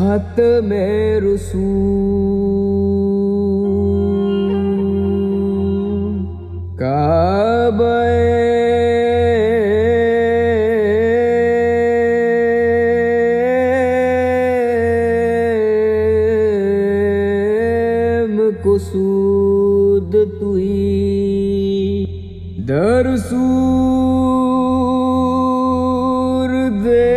खत में रसूल काबे कुसूद तुई दरसूर दे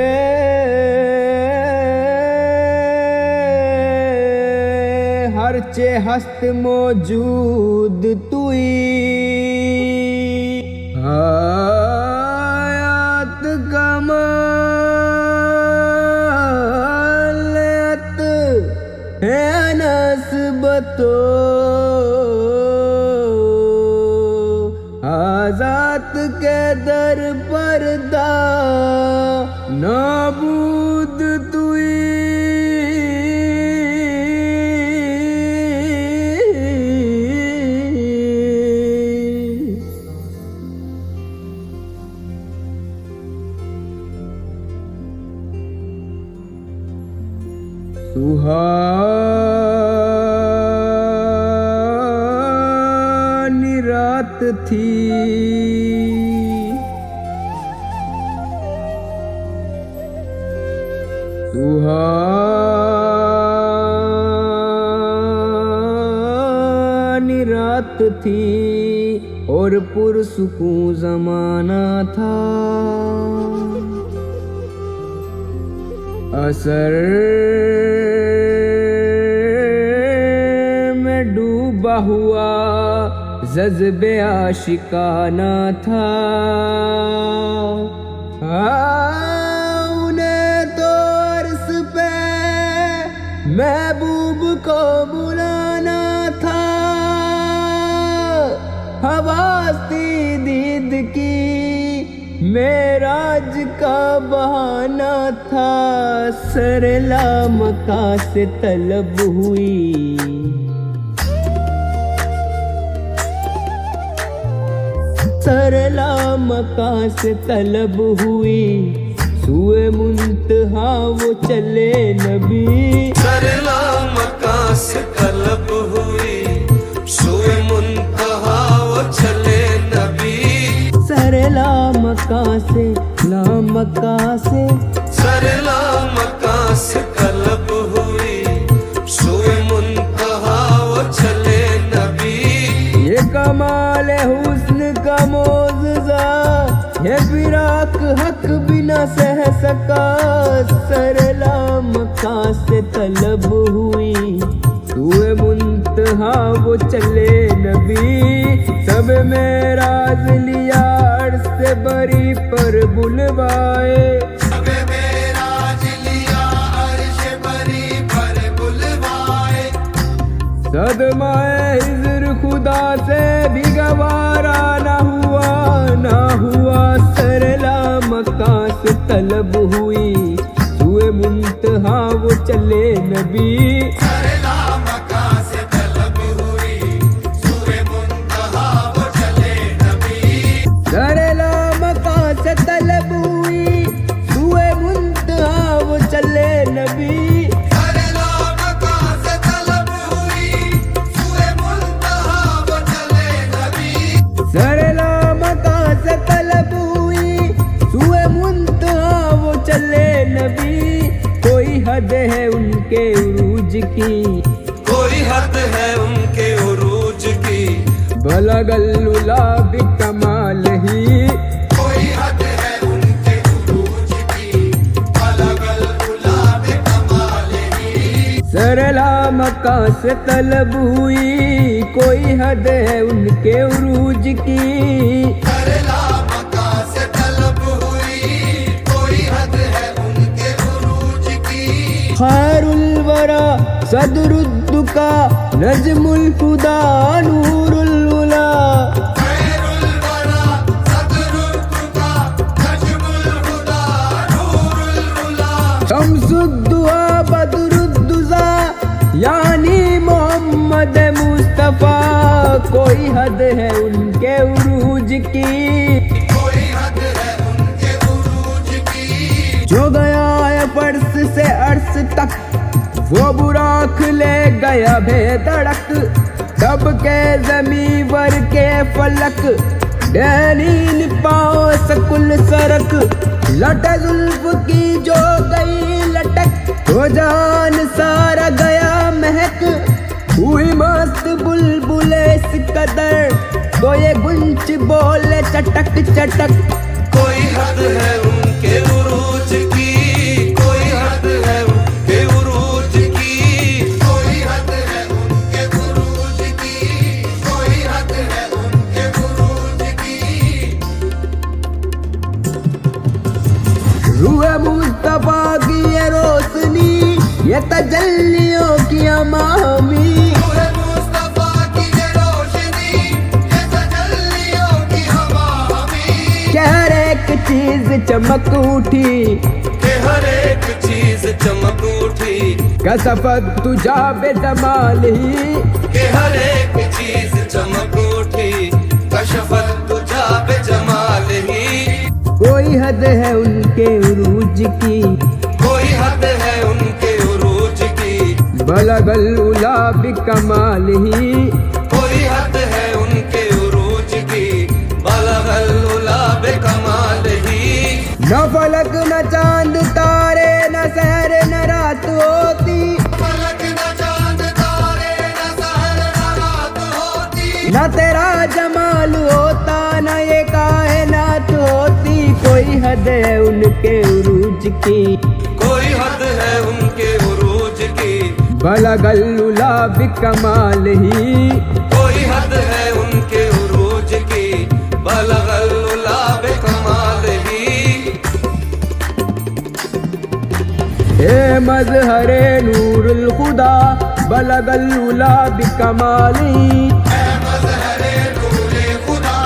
हरचे हस्त मौजूद तुई आयात कमालत है नस्बतो आजात के दर पर्दा नाबूद तुई सुहानी रात थी सुहानी रात थी और पुरसुकून ज़माना था। असर में डूबा हुआ जज्बे आशिकाना था। उन्हें तो अर्श पे महबूब को बुलाना था। हवासी दीद की मेराज का बहाना था। सरला मका से तलब हुई सरला मका से तलब हुई सुए मुंतहा वो चले नबी। सरला मका से तलब हुई सुए मुंतहा वो चले नबी। सरला मका से सरला मका से तलब हुई सुए मुंतहा वो चले नबी। ये कमाल हुस्न का मौजज़ा ये फिराक हक बिना सह सका। सरला मका से तलब हुई सुए मुंतहा वो चले नबी। सब मेराज लिया अर्श से बरी पर बुलवाए। सब मेराज लिया अर्श बरी पर बुलवाए। सदमाए हिज़्र खुदा से भी गवारा ना हुआ। सरला मका से तलब हुई सुए मुंतहा वो चले नबी। सरला मका से तलब हुई सुए मुंतहा वो चले नबी। सरला मका से तलब हुई सुए मुंतहा वो चले नबी। सरला मका से तलब हुई सुए मुंतहा वो चले नबी। सरला मका से तलब हुई सुए मुंतहा वो चले नबी। कोई हद है उनके उरूज की कोई हद है उनके उरूज की। बलगल उला बिकमाल ही कोई हद है उनके उरूज की। बलगल उला बिकमाल ही। सरला मका से तलब हुई कोई हद है उनके उरूज की। सरला मका से तलब हुई कोई हद है उनके उरूज की। खैरुल वरा सदरुद्दुका नजमुल खुदा नूरुल उला। खैरुल वरा सदरुद्दुका नजमुल खुदा नूरुल उला। शम्सुद्दुआ बदरुद्दुज़ा यानी मोहम्मद मुस्तफ़ा। कोई हद है उनके उरूज की। कोई हद है उनके उरूज की। जो गया है फर्श से अर्श तक वो बुराक ले गया बेधड़क। तब के ज़मीवर के फलक डैनीन पाओ सकुल सरक। लटा जुल्फ की जो गई लटक तो जान सारा गया महक। हुई मस्त बुलबुले इस कदर तो ये गुंज बोले चटक चटक। कोई हद है उनके उरूज की, कोई हद है उनके उरूज की, कोई हद है उनके उरूज की, कोई हद है उनके उरूज की। रूह मुस्तफा की ये रोशनी ये तजल्लियों की अमामी। हर एक चीज चमक उठी, के हर एक चीज चमक उठी। कसफत तुझा बेजमाल ही, के हर एक चीज चमक उठी। कशफत तुझा बेजमाल ही। कोई हद है उनके उरूज की, कोई हद है उनके उरूज की। बलगल उला बिकमाल ही। कोई हद है उनके उरूज की, बलगल उला बेकमाल ही। न फलक न चांद तारे न सहर न रात होती, फलक न चांद तारे न सहर न रात होती। न तेरा जमाल होता न ये कायनात होती। कोई हद है उनके उरूज की, कोई हद है उनके उरूज की। बलगल उला बिकमाल ही। कोई हद है उनके उरूज की, बलगल उला बेकमाल ही। ए मज़हरे नूरुल खुदा बलगल उला बिकमाली। ऐ मज़हरे नूरे खुदा,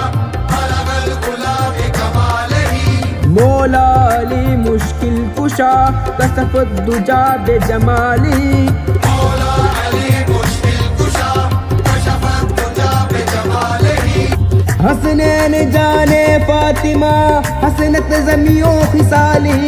बलगल उला बेकमाल ही। मौला अली मुश्किल कुशा कसफ दुजा बेजमाली। मौला अली मुश्किल कुशा, कशफत तुझा बेजमाल ही। हसनैन जाने फातिमा हसनत ज़मियों खिसाली।